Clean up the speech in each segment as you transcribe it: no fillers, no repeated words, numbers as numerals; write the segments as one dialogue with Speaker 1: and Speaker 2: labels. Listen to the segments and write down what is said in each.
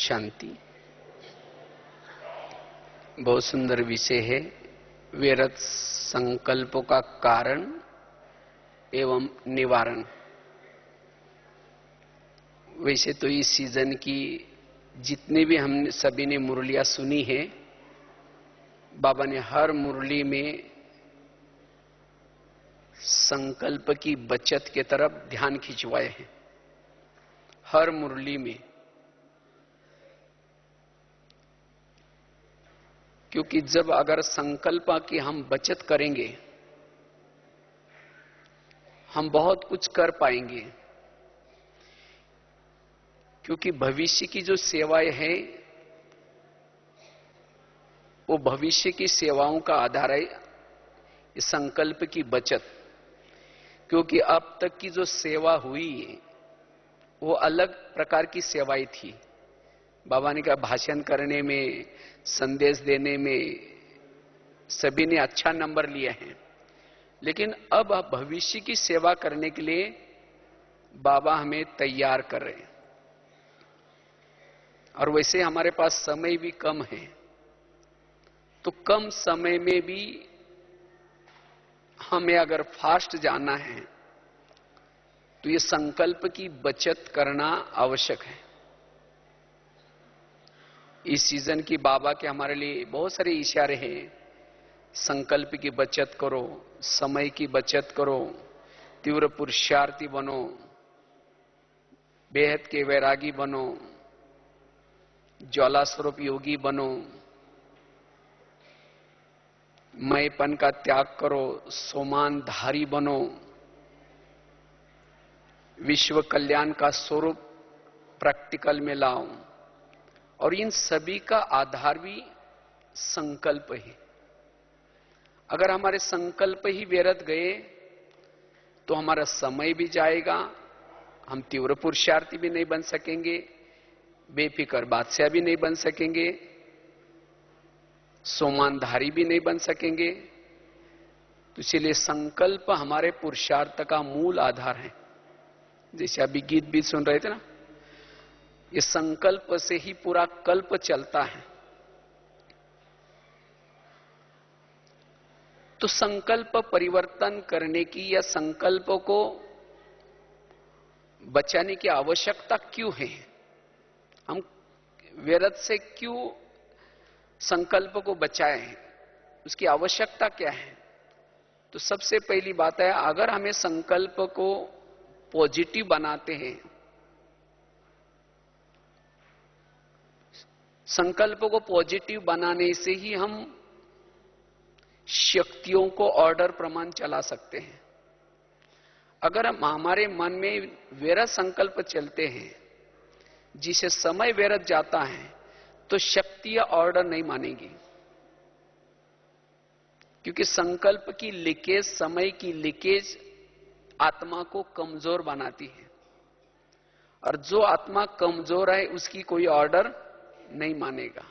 Speaker 1: शांति। बहुत सुंदर विषय है, व्यर्थ संकल्पों का कारण एवं निवारण। वैसे तो इस सीजन की जितने भी हम सभी ने मुरलियां सुनी है, बाबा ने हर मुरली में संकल्प की बचत के तरफ ध्यान खिंचवाए हैं। हर मुरली में, क्योंकि जब अगर संकल्प की हम बचत करेंगे, हम बहुत कुछ कर पाएंगे। क्योंकि भविष्य की जो सेवाएं हैं, वो भविष्य की सेवाओं का आधार है इस संकल्प की बचत। क्योंकि अब तक की जो सेवा हुई वो अलग प्रकार की सेवाएं थी। बाबा ने कहा, भाषण करने में, संदेश देने में सभी ने अच्छा नंबर लिए हैं, लेकिन अब भविष्य की सेवा करने के लिए बाबा हमें तैयार कर रहे हैं। और वैसे हमारे पास समय भी कम है, तो कम समय में भी हमें अगर फास्ट जाना है तो ये संकल्प की बचत करना आवश्यक है। इस सीजन की बाबा के हमारे लिए बहुत सारे इशारे हैं। संकल्प की बचत करो, समय की बचत करो, तीव्र पुरुषार्थी बनो, बेहद के वैरागी बनो, ज्वाला स्वरूप योगी बनो, मैंपन का त्याग करो, सोमानधारी बनो, विश्व कल्याण का स्वरूप प्रैक्टिकल में लाओ। और इन सभी का आधार भी संकल्प है। अगर हमारे संकल्प ही व्यर्थ गए तो हमारा समय भी जाएगा, हम तीव्र पुरुषार्थी भी नहीं बन सकेंगे, बेफिक्र बादशाह भी नहीं बन सकेंगे, सोमानधारी भी नहीं बन सकेंगे। तो इसलिए संकल्प हमारे पुरुषार्थ का मूल आधार है। जैसे अभी गीत भी सुन रहे थे ना, ये संकल्प से ही पूरा कल्प चलता है। तो संकल्प परिवर्तन करने की या संकल्प को बचाने की आवश्यकता क्यों है? हम व्यर्थ से क्यों संकल्प को बचाएं? उसकी आवश्यकता क्या है? तो सबसे पहली बात है, अगर हमें संकल्प को पॉजिटिव बनाते हैं, संकल्प को पॉजिटिव बनाने से ही हम शक्तियों को ऑर्डर प्रमाण चला सकते हैं। अगर हम हमारे मन में व्यर्थ संकल्प चलते हैं, जिसे समय व्यर्थ जाता है, तो शक्तियां ऑर्डर नहीं मानेगी। क्योंकि संकल्प की लीकेज, समय की लीकेज आत्मा को कमजोर बनाती है, और जो आत्मा कमजोर है उसकी कोई ऑर्डर नहीं मानेगा।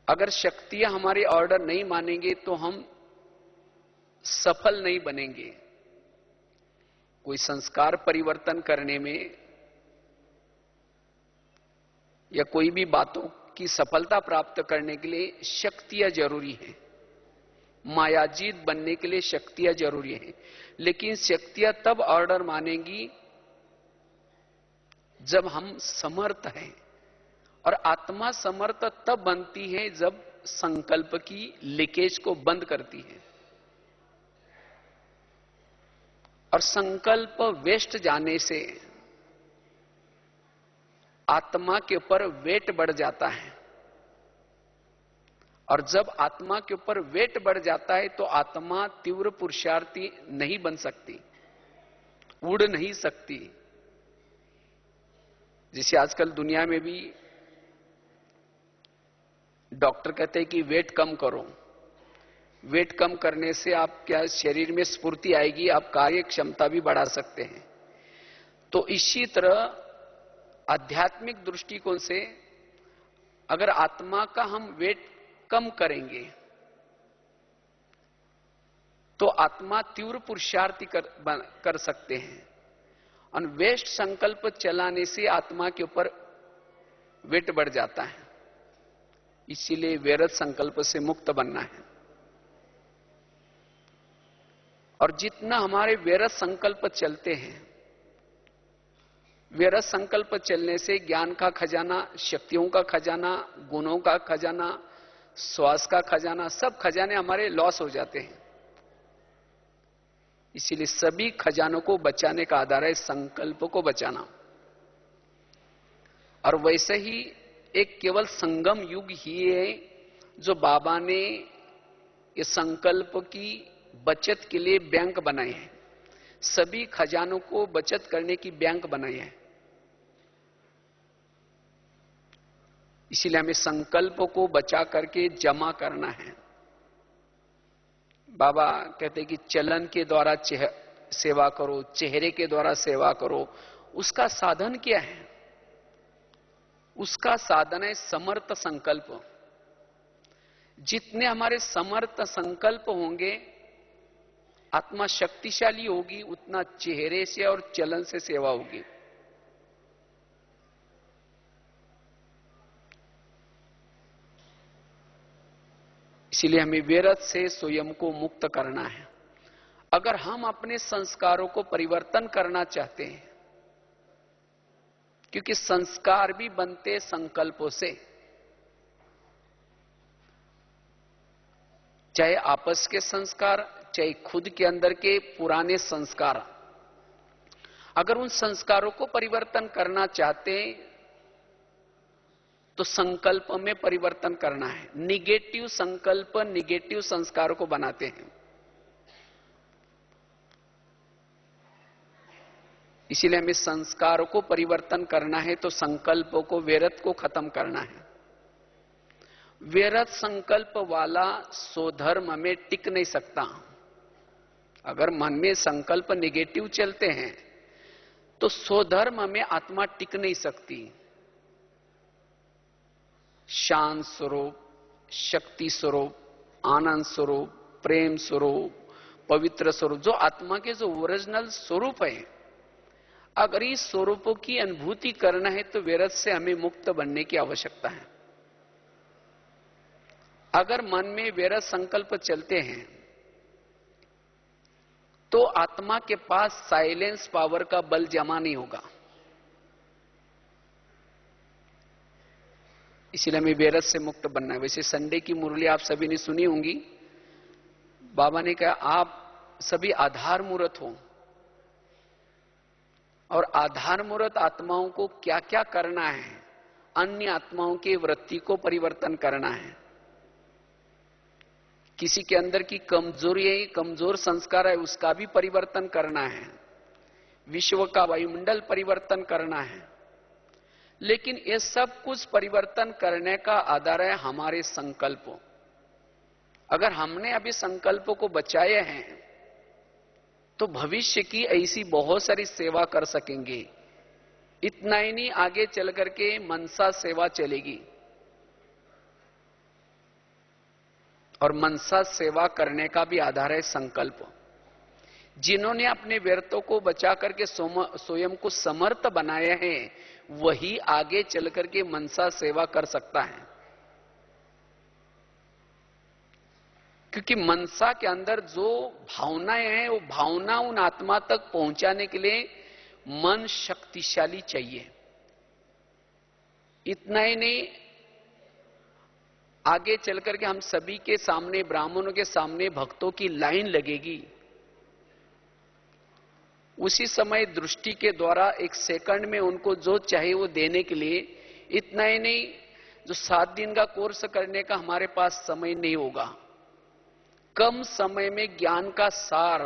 Speaker 1: अगर शक्तियां हमारे ऑर्डर नहीं मानेंगे तो हम सफल नहीं बनेंगे। कोई संस्कार परिवर्तन करने में या कोई भी बातों की सफलता प्राप्त करने के लिए शक्तियां जरूरी हैं। मायाजीत बनने के लिए शक्तियां जरूरी हैं, लेकिन शक्तियां तब ऑर्डर मानेंगी जब हम समर्थ हैं। और आत्मा समर्थ तब बनती है जब संकल्प की लीकेज को बंद करती है। और संकल्प वेस्ट जाने से आत्मा के ऊपर वेट बढ़ जाता है, और जब आत्मा के ऊपर वेट बढ़ जाता है तो आत्मा तीव्र पुरुषार्थी नहीं बन सकती, उड़ नहीं सकती। जैसे आजकल दुनिया में भी डॉक्टर कहते हैं कि वेट कम करो। वेट कम करने से आप क्या शरीर में स्फूर्ति आएगी, आप कार्य क्षमता भी बढ़ा सकते हैं। तो इसी तरह आध्यात्मिक दृष्टिकोण से अगर आत्मा का हम वेट कम करेंगे तो आत्मा तीव्र पुरुषार्थी कर सकते हैं। और वेस्ट संकल्प चलाने से आत्मा के ऊपर वेट बढ़ जाता है। इसीलिए व्यर्थ संकल्प से मुक्त बनना है। और जितना हमारे व्यर्थ संकल्प चलते हैं, व्यर्थ संकल्प चलने से ज्ञान का खजाना, शक्तियों का खजाना, गुणों का खजाना, श्वास का खजाना, सब खजाने हमारे लॉस हो जाते हैं। इसीलिए सभी खजानों को बचाने का आधार है संकल्प को बचाना। और वैसे ही एक केवल संगम युग ही है जो बाबा ने ये संकल्प की बचत के लिए बैंक बनाए हैं। सभी खजानों को बचत करने की बैंक बनाई है। इसीलिए हमें संकल्प को बचा करके जमा करना है। बाबा कहते हैं कि चलन के द्वारा सेवा करो, चेहरे के द्वारा सेवा करो। उसका साधन क्या है? उसका साधन है समर्थ संकल्प। जितने हमारे समर्थ संकल्प होंगे, आत्मा शक्तिशाली होगी, उतना चेहरे से और चलन से सेवा होगी। इसलिए हमें व्यर्थ से स्वयं को मुक्त करना है। अगर हम अपने संस्कारों को परिवर्तन करना चाहते हैं, क्योंकि संस्कार भी बनते संकल्पों से, चाहे आपस के संस्कार, चाहे खुद के अंदर के पुराने संस्कार, अगर उन संस्कारों को परिवर्तन करना चाहते हैं तो संकल्प में परिवर्तन करना है। निगेटिव संकल्प निगेटिव संस्कारों को बनाते हैं। इसीलिए हमें संस्कारों को परिवर्तन करना है तो संकल्पों को, व्यर्थ को खत्म करना है। व्यर्थ संकल्प वाला स्वधर्म में टिक नहीं सकता। अगर मन में संकल्प निगेटिव चलते हैं तो स्वधर्म में आत्मा टिक नहीं सकती। शांत स्वरूप, शक्ति स्वरूप, आनंद स्वरूप, प्रेम स्वरूप, पवित्र स्वरूप, जो आत्मा के जो ओरिजिनल स्वरूप है, अगर इस स्वरूपों की अनुभूति करना है तो व्यर्थ से हमें मुक्त बनने की आवश्यकता है। अगर मन में व्यर्थ संकल्प चलते हैं तो आत्मा के पास साइलेंस पावर का बल जमा नहीं होगा। इसीलिए हमें व्यर्थ से मुक्त बनना है। वैसे संडे की मुरली आप सभी ने सुनी होंगी। बाबा ने कहा आप सभी आधार मूर्त हो, और आधार मूर्त आत्माओं को क्या क्या करना है? अन्य आत्माओं की वृत्ति को परिवर्तन करना है। किसी के अंदर की कमजोरी है, कमजोर संस्कार है, उसका भी परिवर्तन करना है। विश्व का वायुमंडल परिवर्तन करना है। लेकिन ये सब कुछ परिवर्तन करने का आधार है हमारे संकल्प। अगर हमने अभी संकल्पों को बचाए हैं तो भविष्य की ऐसी बहुत सारी सेवा कर सकेंगे। इतना ही नहीं, आगे चल करके मनसा सेवा चलेगी। और मनसा सेवा करने का भी आधार है संकल्प। जिन्होंने अपने व्यर्थों को बचा करके स्वयं को समर्थ बनाया है, वही आगे चल करके मनसा सेवा कर सकता है। क्योंकि मनसा के अंदर जो भावनाएं हैं, वो भावना उन आत्मा तक पहुंचाने के लिए मन शक्तिशाली चाहिए। इतना ही नहीं, आगे चल करके हम सभी के सामने, ब्राह्मणों के सामने भक्तों की लाइन लगेगी। उसी समय दृष्टि के द्वारा एक सेकंड में उनको जो चाहिए वो देने के लिए, इतना ही नहीं, जो 7 दिन का कोर्स करने का हमारे पास समय नहीं होगा, कम समय में ज्ञान का सार,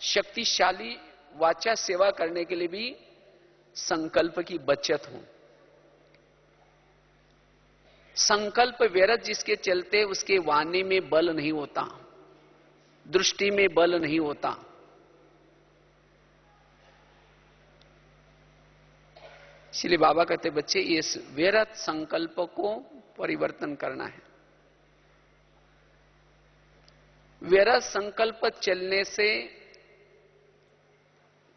Speaker 1: शक्तिशाली वाचा सेवा करने के लिए भी संकल्प की बचत हो। संकल्प व्यर्थ जिसके चलते उसके वाणी में बल नहीं होता, दृष्टि में बल नहीं होता। इसलिए बाबा कहते बच्चे, इस व्यर्थ संकल्प को परिवर्तन करना है। व्यर्थ संकल्प चलने से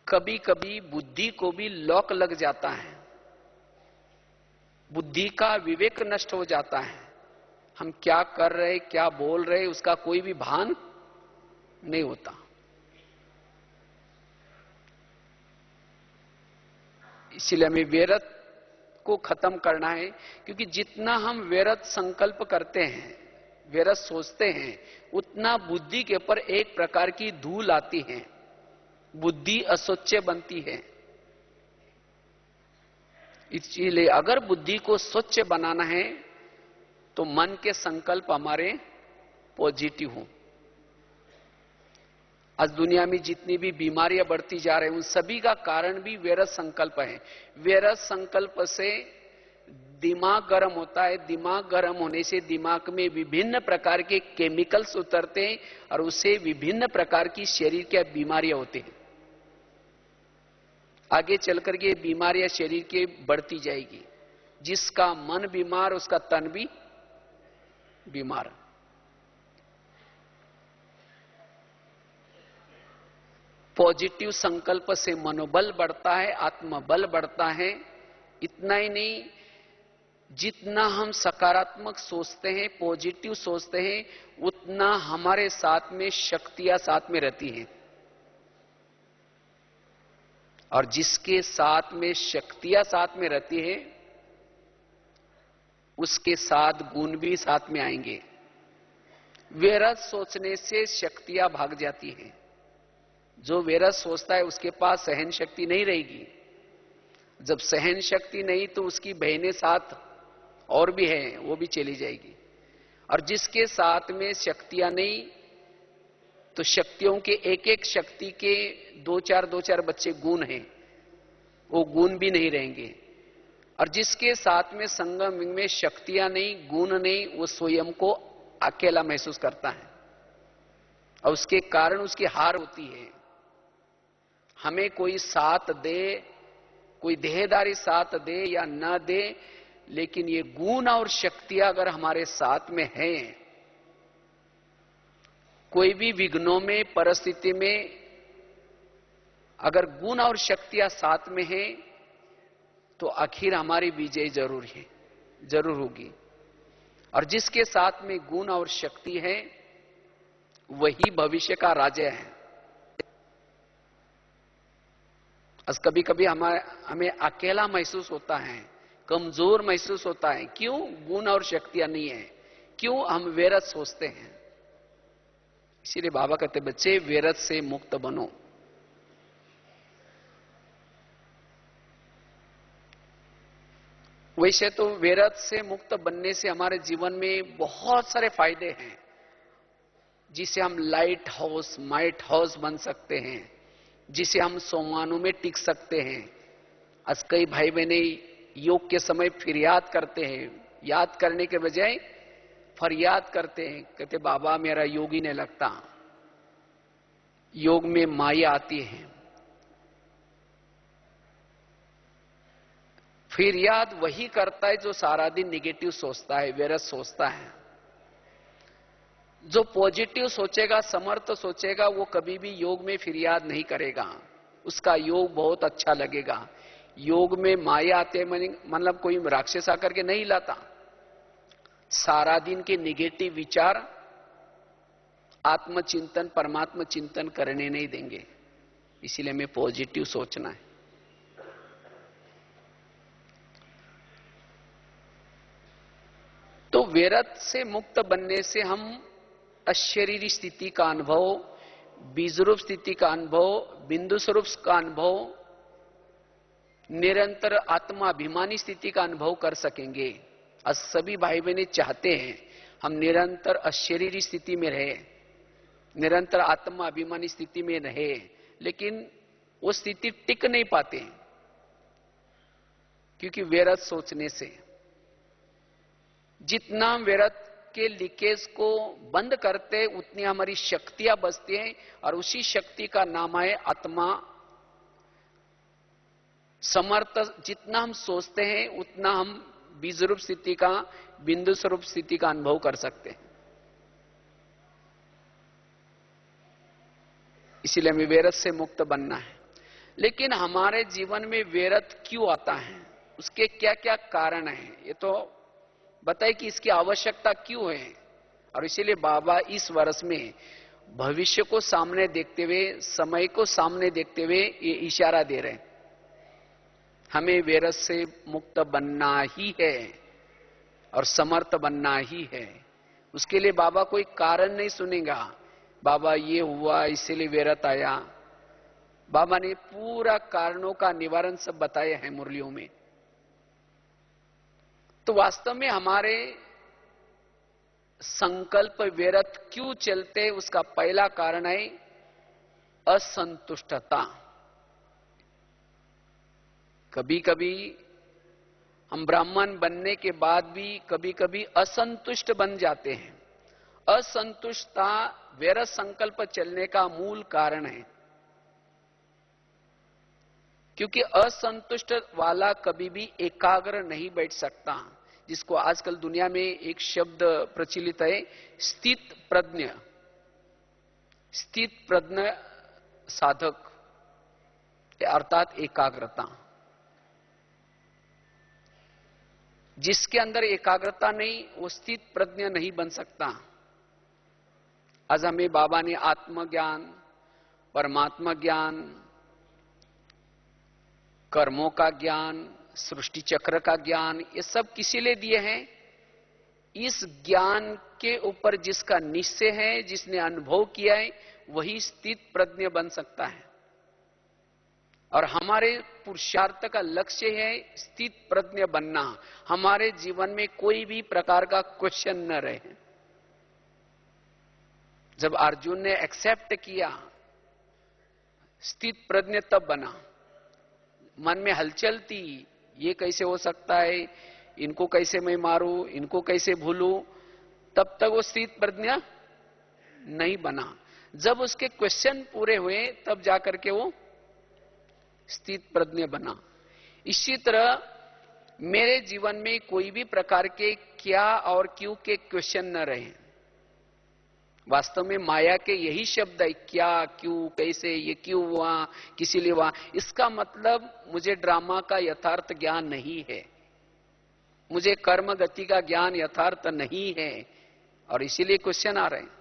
Speaker 1: कभी कभी बुद्धि को भी लॉक लग जाता है। बुद्धि का विवेक नष्ट हो जाता है। हम क्या कर रहे, क्या बोल रहे, उसका कोई भी भान नहीं होता। इसलिए हमें व्यर्थ को खत्म करना है, क्योंकि जितना हम व्यर्थ संकल्प करते हैं, व्यर्थ सोचते हैं, उतना बुद्धि के ऊपर एक प्रकार की धूल आती है, बुद्धि अस्वच्छ बनती है। इसलिए अगर बुद्धि को स्वच्छ बनाना है तो मन के संकल्प हमारे पॉजिटिव हों। आज दुनिया में जितनी भी बीमारियां बढ़ती जा रही हैं, उन सभी का कारण भी व्यर्थ संकल्प है। व्यर्थ संकल्प से दिमाग गर्म होता है, दिमाग गर्म होने से दिमाग में विभिन्न प्रकार के केमिकल्स उतरते हैं और उससे विभिन्न प्रकार की शरीर की बीमारियां होती हैं। आगे चलकर के बीमारियां शरीर के बढ़ती जाएगी। जिसका मन बीमार, उसका तन भी बीमार। पॉजिटिव संकल्प से मनोबल बढ़ता है, आत्मबल बढ़ता है। इतना ही नहीं, जितना हम सकारात्मक सोचते हैं, पॉजिटिव सोचते हैं, उतना हमारे साथ में शक्तियां साथ में रहती हैं। और जिसके साथ में शक्तियां साथ में रहती है, उसके साथ गुण भी साथ में आएंगे। व्यर्थ सोचने से शक्तियां भाग जाती हैं। जो व्यर्थ सोचता है उसके पास सहन शक्ति नहीं रहेगी। जब सहन शक्ति नहीं तो उसकी बहनें साथ और भी हैं, वो भी चली जाएगी। और जिसके साथ में शक्तियां नहीं, तो शक्तियों के एक एक शक्ति के दो चार बच्चे गुण हैं, वो गुण भी नहीं रहेंगे। और जिसके साथ में संगम में शक्तियां नहीं, गुण नहीं, वो स्वयं को अकेला महसूस करता है और उसके कारण उसकी हार होती है। हमें कोई साथ दे, कोई देहदारी साथ दे या न दे, लेकिन ये गुण और शक्तियां अगर हमारे साथ में हैं, कोई भी विघ्नों में, परिस्थिति में अगर गुण और शक्तियां साथ में हैं, तो आखिर हमारी विजय जरूर होगी। और जिसके साथ में गुण और शक्ति है, वही भविष्य का राजा है। कभी कभी हमें अकेला महसूस होता है, कमजोर महसूस होता है। क्यों? गुण और शक्तियां नहीं है। क्यों? हम व्यर्थ सोचते हैं। इसीलिए बाबा कहते, बच्चे व्यर्थ से मुक्त बनो। वैसे तो व्यर्थ से मुक्त बनने से हमारे जीवन में बहुत सारे फायदे हैं, जिसे हम लाइट हाउस, माइट हाउस बन सकते हैं, जिसे हम सोमानों में टिक सकते हैं। आज कई भाई बहने योग के समय फरियाद करते हैं, याद करने के बजाय फरियाद करते हैं। कहते, बाबा मेरा योग ही नहीं लगता, योग में माया आती है। फरियाद वही करता है जो सारा दिन निगेटिव सोचता है, व्यर्थ सोचता है। जो पॉजिटिव सोचेगा, समर्थ सोचेगा, वो कभी भी योग में फरियाद नहीं करेगा। उसका योग बहुत अच्छा लगेगा। योग में माया आते मतलब कोई राक्षस आकर के नहीं लाता। सारा दिन के निगेटिव विचार आत्मचिंतन, परमात्मा चिंतन करने नहीं देंगे। इसीलिए हमें पॉजिटिव सोचना है। तो व्यर्थ से मुक्त बनने से हम अशरीरी स्थिति का अनुभव, बीजरूप स्थिति का अनुभव, बिंदु स्वरूप का अनुभव, निरंतर आत्माभिमानी स्थिति का अनुभव कर सकेंगे। आज सभी भाई बहने चाहते हैं हम निरंतर अशरीरी स्थिति में रहे, निरंतर आत्माभिमानी स्थिति में रहे, लेकिन वो स्थिति टिक नहीं पाते, क्योंकि व्यर्थ सोचने से। जितना व्यर्थ के लीकेज को बंद करते, उतनी हमारी शक्तियां बचती हैं, और उसी शक्ति का नाम है आत्मा। समर्थ जितना हम सोचते हैं, उतना हम बीजरूप स्थिति का, बिंदु स्वरूप स्थिति का अनुभव कर सकते हैं। इसीलिए हमें व्यर्थ से मुक्त बनना है। लेकिन हमारे जीवन में व्यर्थ क्यों आता है? उसके क्या क्या कारण हैं, ये तो बताए कि इसकी आवश्यकता क्यों है। और इसीलिए बाबा इस वर्ष में भविष्य को सामने देखते हुए, समय को सामने देखते हुए ये इशारा दे रहे हैं, हमें वैरस से मुक्त बनना ही है और समर्थ बनना ही है। उसके लिए बाबा कोई कारण नहीं सुनेगा, बाबा ये हुआ इसीलिए वैरत आया। बाबा ने पूरा कारणों का निवारण सब बताया है मुरलियों में। तो वास्तव में हमारे संकल्प व्यर्थ क्यों चलते, उसका पहला कारण है असंतुष्टता। कभी कभी हम ब्राह्मण बनने के बाद भी कभी कभी असंतुष्ट बन जाते हैं। असंतुष्टता व्यर्थ संकल्प चलने का मूल कारण है, क्योंकि असंतुष्ट वाला कभी भी एकाग्र नहीं बैठ सकता, जिसको आजकल दुनिया में एक शब्द प्रचलित है, स्थित प्रज्ञ। स्थित प्रज्ञ साधक अर्थात एकाग्रता। जिसके अंदर एकाग्रता नहीं, वो स्थित प्रज्ञ नहीं बन सकता। आज हमें बाबा ने आत्मज्ञान, परमात्मा ज्ञान, कर्मों का ज्ञान, सृष्टि चक्र का ज्ञान, ये सब किसी लिए दिए हैं? इस ज्ञान के ऊपर जिसका निश्चय है, जिसने अनुभव किया है, वही स्थित प्रज्ञ बन सकता है। और हमारे पुरुषार्थ का लक्ष्य है स्थित प्रज्ञ बनना। हमारे जीवन में कोई भी प्रकार का क्वेश्चन न रहे। जब अर्जुन ने एक्सेप्ट किया, स्थित प्रज्ञ तब बना। मन में हलचल थी, ये कैसे हो सकता है, इनको कैसे मैं मारूं, इनको कैसे भूलूं, तब तक वो स्थित प्रज्ञ नहीं बना। जब उसके क्वेश्चन पूरे हुए, तब जाकर के वो स्थित प्रज्ञ बना। इसी तरह मेरे जीवन में कोई भी प्रकार के क्या और क्यों के क्वेश्चन न रहे। वास्तव में माया के यही शब्द है, क्या, क्यों, कैसे, ये क्यों हुआ, किसी लिए हुआ। इसका मतलब मुझे ड्रामा का यथार्थ ज्ञान नहीं है, मुझे कर्म गति का ज्ञान यथार्थ नहीं है, और इसीलिए क्वेश्चन आ रहे हैं।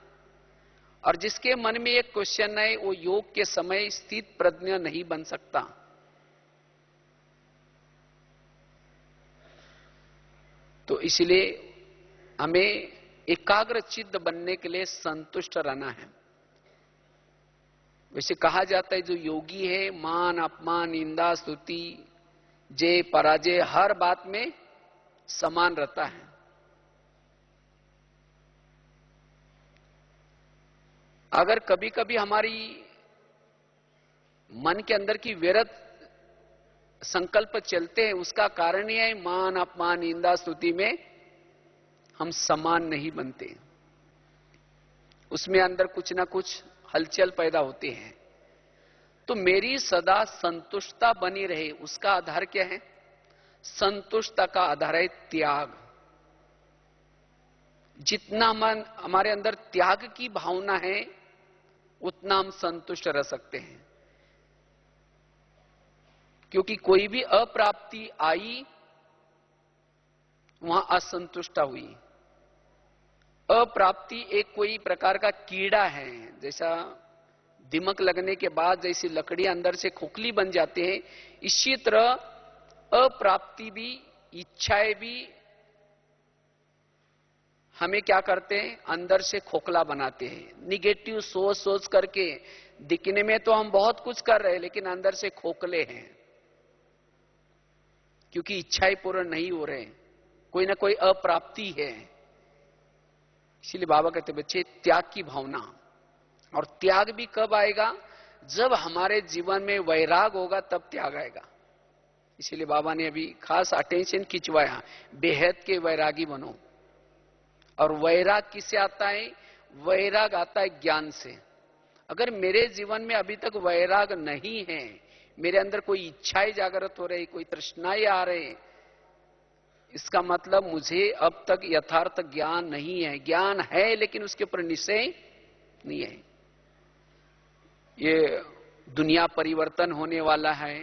Speaker 1: और जिसके मन में एक क्वेश्चन है, वो योग के समय स्थित प्रज्ञ नहीं बन सकता। तो इसलिए हमें एकाग्र चित्त बनने के लिए संतुष्ट रहना है। वैसे कहा जाता है, जो योगी है मान अपमान निंदा स्तुति जय पराजय हर बात में समान रहता है। अगर कभी कभी हमारी मन के अंदर की व्यर्थ संकल्प चलते हैं, उसका कारण यह है मान अपमान निंदा स्तुति में हम समान नहीं बनते। उसमें अंदर कुछ ना कुछ हलचल पैदा होते हैं। तो मेरी सदा संतुष्टता बनी रहे, उसका आधार क्या है? संतुष्टता का आधार है त्याग। जितना मन हमारे अंदर त्याग की भावना है, उतना हम संतुष्ट रह सकते हैं। क्योंकि कोई भी अप्राप्ति आई, वहां असंतुष्टता हुई। अप्राप्ति एक कोई प्रकार का कीड़ा है, जैसा दिमक लगने के बाद जैसी लकड़ी अंदर से खोखली बन जाते हैं, इसी तरह अप्राप्ति भी, इच्छाएं भी हमें क्या करते हैं, अंदर से खोखला बनाते हैं। निगेटिव सोच सोच करके दिखने में तो हम बहुत कुछ कर रहे हैं, लेकिन अंदर से खोखले हैं, क्योंकि इच्छाएं पूर्ण नहीं हो रहे, कोई ना कोई अप्राप्ति है। इसलिए बाबा कहते बच्चे, त्याग की भावना। और त्याग भी कब आएगा? जब हमारे जीवन में वैराग होगा, तब त्याग आएगा। इसलिए बाबा ने अभी खास अटेंशन खिंचवाया, बेहद के वैरागी बनो। और वैराग किससे आता है? वैराग आता है ज्ञान से। अगर मेरे जीवन में अभी तक वैराग नहीं है, मेरे अंदर कोई इच्छाएं जागृत हो रही, कोई तृष्णाएं आ रहे, इसका मतलब मुझे अब तक यथार्थ ज्ञान नहीं है। ज्ञान है लेकिन उसके ऊपर निश्चय नहीं है। ये दुनिया परिवर्तन होने वाला है,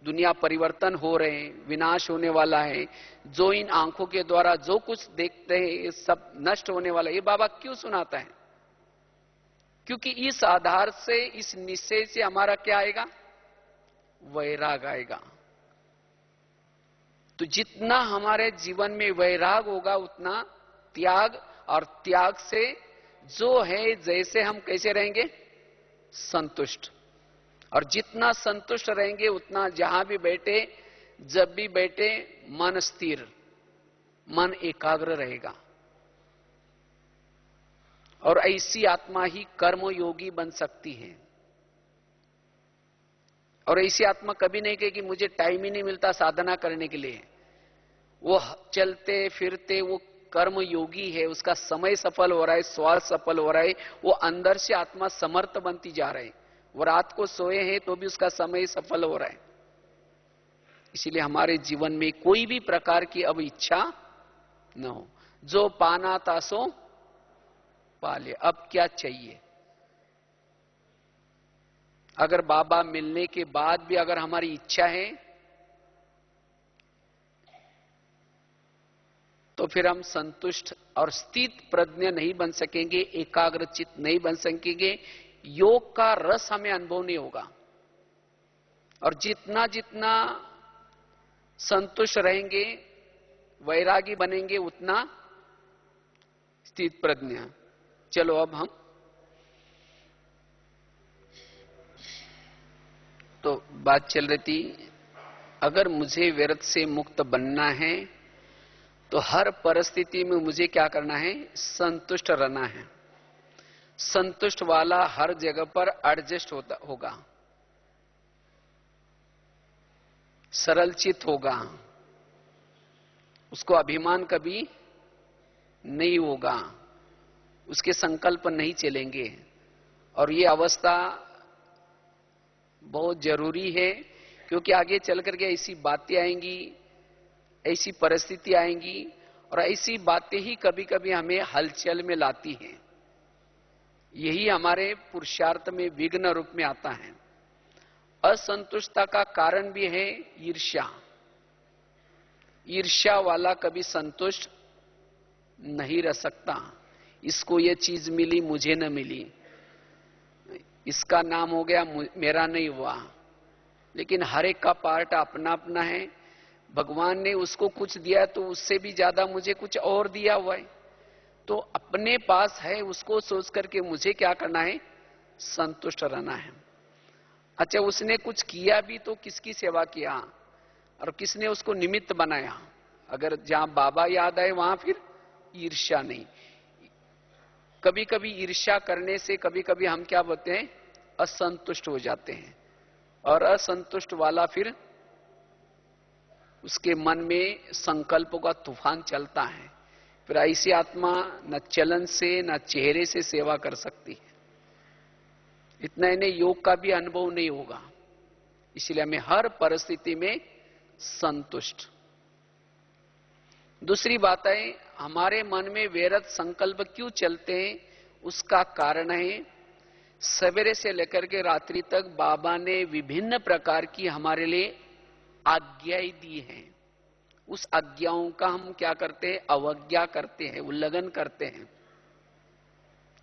Speaker 1: दुनिया परिवर्तन हो रहे हैं, विनाश होने वाला है, जो इन आंखों के द्वारा जो कुछ देखते हैं ये सब नष्ट होने वाला है, ये बाबा क्यों सुनाता है? क्योंकि इस आधार से, इस निश्चय से हमारा क्या आएगा? वैराग आएगा। तो जितना हमारे जीवन में वैराग होगा उतना त्याग, और त्याग से जो है जैसे हम कैसे रहेंगे? संतुष्ट। और जितना संतुष्ट रहेंगे उतना जहां भी बैठे, जब भी बैठे, मन स्थिर, मन एकाग्र रहेगा। और ऐसी आत्मा ही कर्मयोगी बन सकती है। और ऐसी आत्मा कभी नहीं कहेगी मुझे टाइम ही नहीं मिलता साधना करने के लिए। वो चलते फिरते वो कर्मयोगी है, उसका समय सफल हो रहा है, स्वार्थ सफल हो रहा है, वो अंदर से आत्मा समर्थ बनती जा रहा है। वो रात को सोए हैं तो भी उसका समय सफल हो रहा है। इसीलिए हमारे जीवन में कोई भी प्रकार की अब इच्छा न हो। जो पाना था सो पा ले, अब क्या चाहिए? अगर बाबा मिलने के बाद भी अगर हमारी इच्छा है तो फिर हम संतुष्ट और स्थित प्रज्ञ नहीं बन सकेंगे, एकाग्रचित नहीं बन सकेंगे, योग का रस हमें अनुभव नहीं होगा। और जितना जितना संतुष्ट रहेंगे, वैरागी बनेंगे, उतना स्थित प्रज्ञ। चलो अब हम तो बात चल रही थी, अगर मुझे व्यर्थ से मुक्त बनना है तो हर परिस्थिति में मुझे क्या करना है? संतुष्ट रहना है। संतुष्ट वाला हर जगह पर एडजस्ट होगा, सरलचित होगा, उसको अभिमान कभी नहीं होगा, उसके संकल्प नहीं चलेंगे। और ये अवस्था बहुत जरूरी है, क्योंकि आगे चल करके ऐसी बातें आएंगी, ऐसी परिस्थिति आएंगी, और ऐसी बातें ही कभी कभी हमें हलचल में लाती हैं। यही हमारे पुरुषार्थ में विघ्न रूप में आता है। असंतुष्टता का कारण भी है ईर्ष्या। ईर्ष्या वाला कभी संतुष्ट नहीं रह सकता। इसको ये चीज मिली, मुझे न मिली, इसका नाम हो गया, मेरा नहीं हुआ। लेकिन हर एक का पार्ट अपना अपना है। भगवान ने उसको कुछ दिया तो उससे भी ज्यादा मुझे कुछ और दिया हुआ है। तो अपने पास है उसको सोच करके मुझे क्या करना है? संतुष्ट रहना है। अच्छा, उसने कुछ किया भी तो किसकी सेवा किया और किसने उसको निमित्त बनाया? अगर जहां बाबा याद आए वहां फिर ईर्ष्या नहीं। कभी कभी ईर्ष्या करने से कभी कभी हम क्या बोलते हैं? असंतुष्ट हो जाते हैं। और असंतुष्ट वाला फिर उसके मन में संकल्पों का तूफान चलता है। फिर ऐसी आत्मा न चलन से न चेहरे से सेवा कर सकती है। इतना इन्हें योग का भी अनुभव नहीं होगा। इसलिए हमें हर परिस्थिति में संतुष्ट। दूसरी बात है, हमारे मन में व्यर्थ संकल्प क्यों चलते हैं? उसका कारण है सवेरे से लेकर के रात्रि तक बाबा ने विभिन्न प्रकार की हमारे लिए आज्ञाएं दी हैं। उस आज्ञाओं का हम क्या करते हैं? अवज्ञा करते हैं, उल्लंघन करते हैं।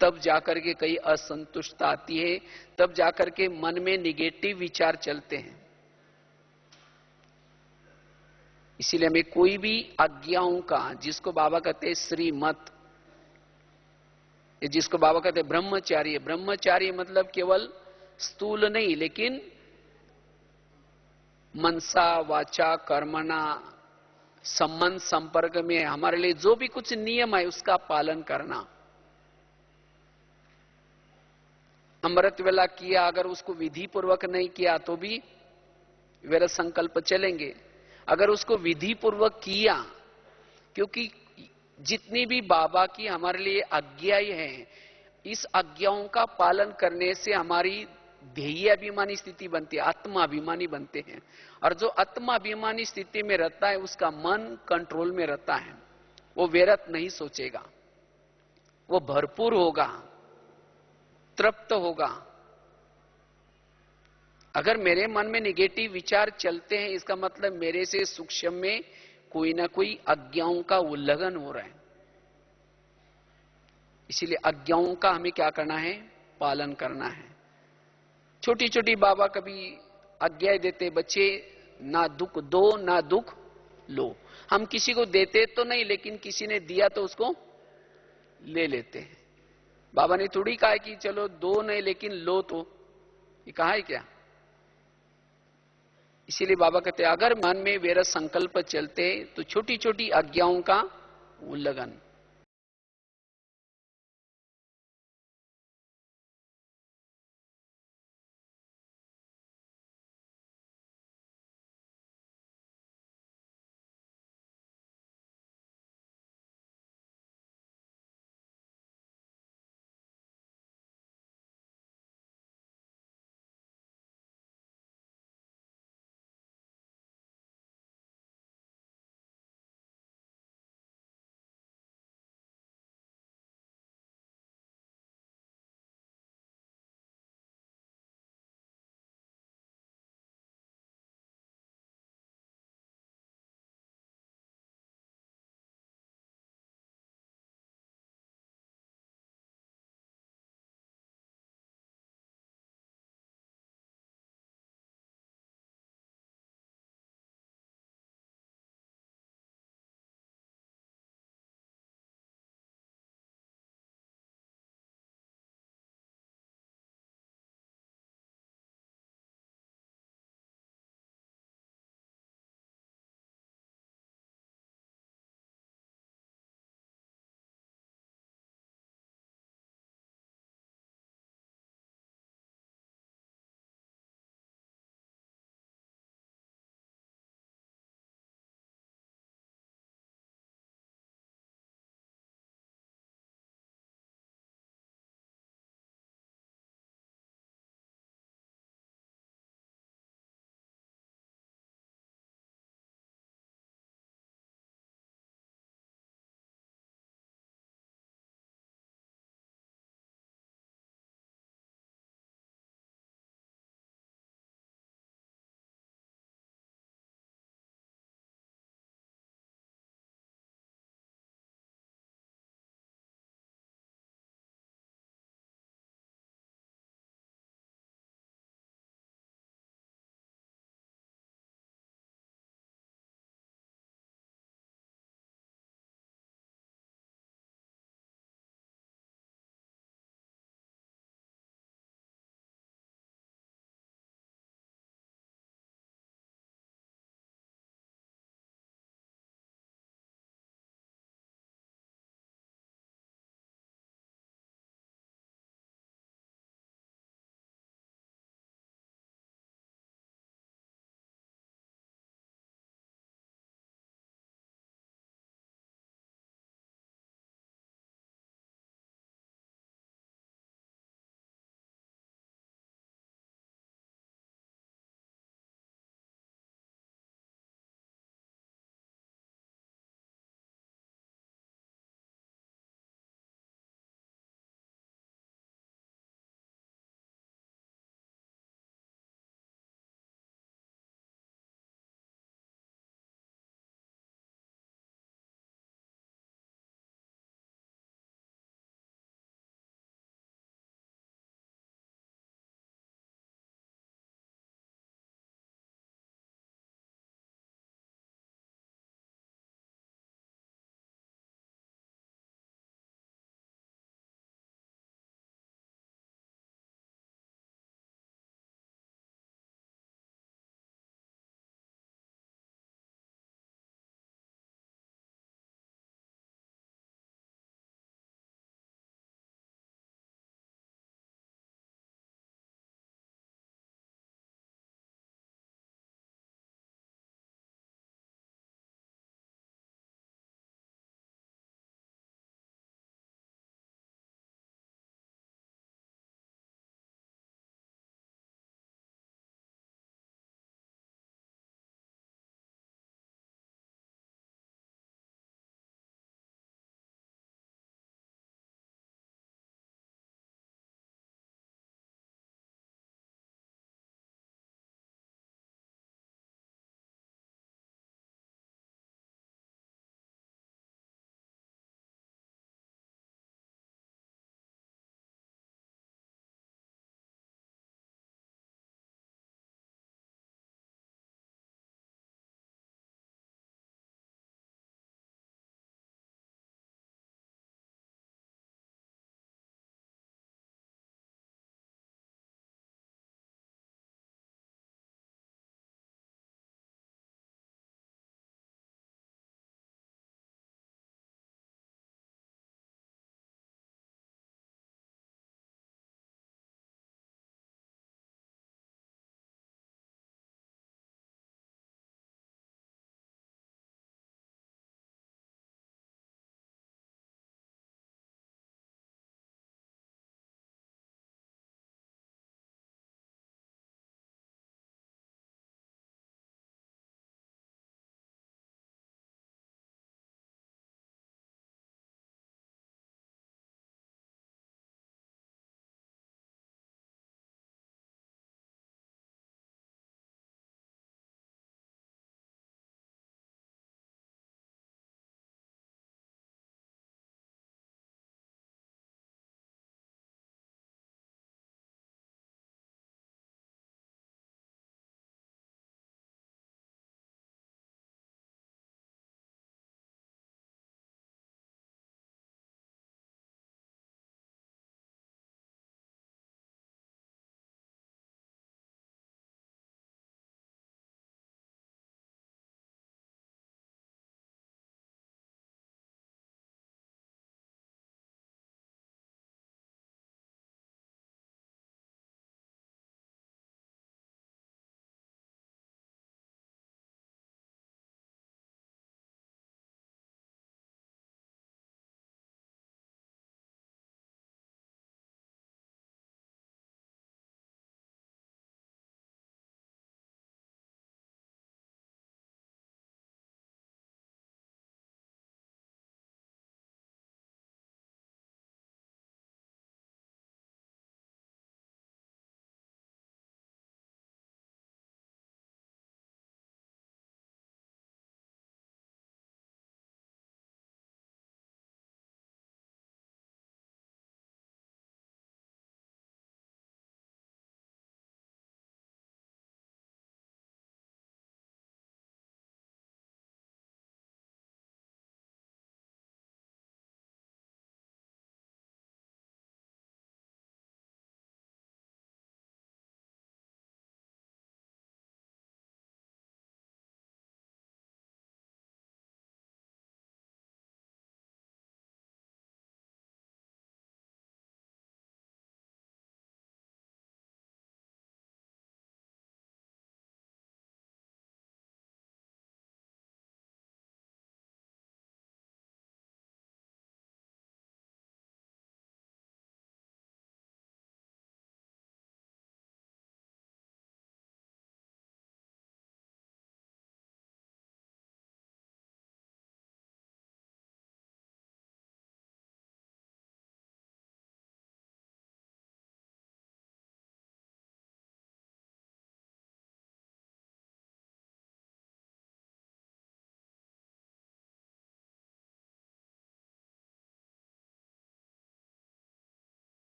Speaker 1: तब जाकर के कई असंतुष्टता आती है, तब जाकर के मन में निगेटिव विचार चलते हैं। इसीलिए हमें कोई भी आज्ञाओं का, जिसको बाबा कहते हैं श्रीमत, जिसको बाबा कहते हैं ब्रह्मचार्य। ब्रह्मचार्य मतलब केवल स्थूल नहीं, लेकिन मनसा वाचा कर्मणा संबंध संपर्क में हमारे लिए जो भी कुछ नियम है उसका पालन करना। अमृत वेला किया, अगर उसको विधि पूर्वक नहीं किया तो भी व्यर्थ संकल्प चलेंगे। अगर उसको विधि पूर्वक किया, क्योंकि जितनी भी बाबा की हमारे लिए आज्ञाएं हैं, इस आज्ञाओं का पालन करने से हमारी ध्येय अभिमानी स्थिति बनती है, आत्माभिमानी बनते हैं। और जो आत्माभिमानी स्थिति में रहता है उसका मन कंट्रोल में रहता है। वो व्यर्थ नहीं सोचेगा, वो भरपूर होगा, तृप्त होगा। अगर मेरे मन में निगेटिव विचार चलते हैं, इसका मतलब मेरे से सूक्ष्म में कोई ना कोई आज्ञाओं का उल्लंघन हो रहा है। इसीलिए आज्ञाओं का हमें क्या करना है? पालन करना है। छोटी छोटी बाबा कभी आज्ञाएं देते, बच्चे ना दुख दो ना दुख लो। हम किसी को देते तो नहीं, लेकिन किसी ने दिया तो उसको ले लेते हैं। बाबा ने थोड़ी कहा कि चलो दो नहीं लेकिन लो, तो ये कहा है क्या? इसीलिए बाबा कहते हैं अगर मन में मेरा संकल्प चलते तो छोटी छोटी आज्ञाओं का उल्लंघन